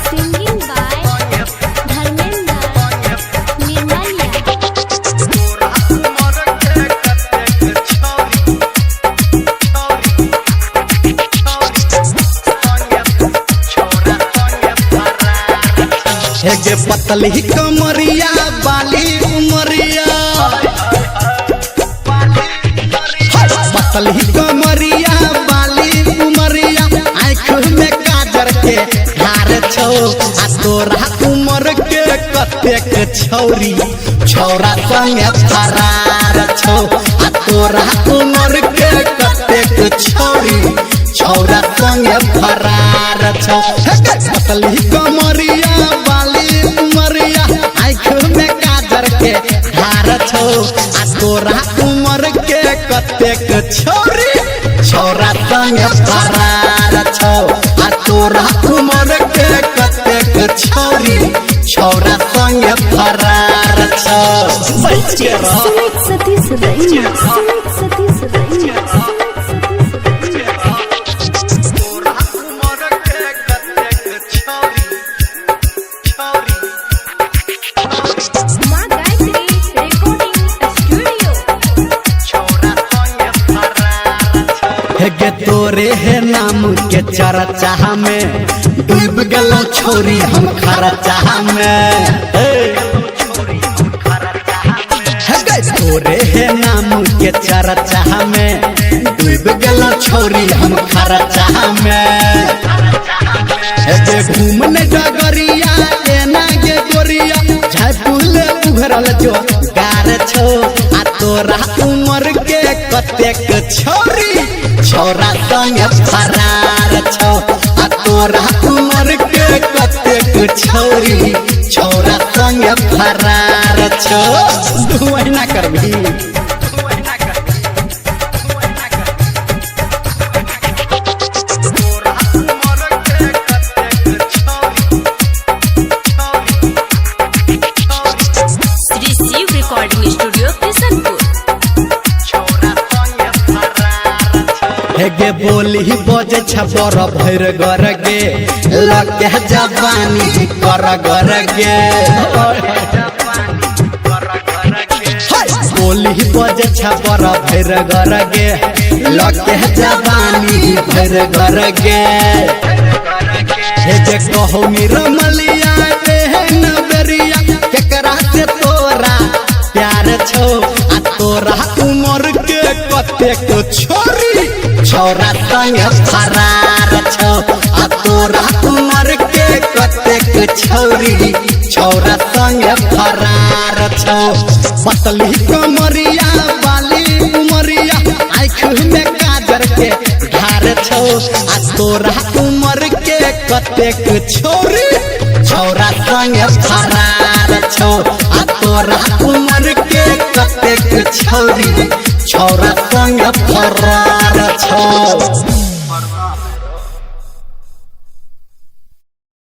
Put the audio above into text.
Singing by Dharmendra Nirmaliya. हेगे पतली कमरिया बाली उमरिया पतली कमरिया बाली उमरिया आँख में काजर के धार छो आ तोरा उमर के कतेक छौरी छौरा संगे फरार छो आ तोरा उमर के कतेक छौरी छौरा संगे फरार छो हेगे पतली कमरिया आ तोरा उमर के कतेक छौरी छौरा संगे फरार छौ आ तोरा उमर के कतेक छौरी छौरा संगे फरार छौ Sumit Satish Raiya. Sumit Satish Raiya. तोरा उमर के कतेक छौरी Ma Gayatri Recording Studio. हेगे तोरे है नाम के चर्चा में डूब गलो छोरी हम खर्चा में हेगे तोरे है नाम के चर्चा में डूब गलो छोरी हम खर्चा में हेगे घूमने डगरिया एना गे गोरिया झटुले उभरल जो गार छो आ तोरा उमर के कतेक छौरी छौरा संगे फरार छौ आ तोरा उमर के कतेक छौरी छौरा संगे फरार छौ दू महीना करबी Sri Shiv Recording Studio, Kisanpur. हेगे बोली बजे छपर भैर गर गे लगे जवानी कर गर गे बोली बजे छपर भैर गर गे लगे जवानी भैर गर गे हेगे कहू रमलिया एहन बेरिया केकरा से तोरा प्यार छो आ तोरा उमर के कतेक छोरी छौरा संगे फरार छौ आ तोरा उमर के कतेक छौरी छौरा संगे फरार छौ पतली कमरिया बाली उमरिया आँख में काजर के धार छौ आ तोरा उमर के कतेक छौरी छौरा संगे फरार छौ आ तोरा उमर के कतेक छौरी छौरा संगे फरार छौ।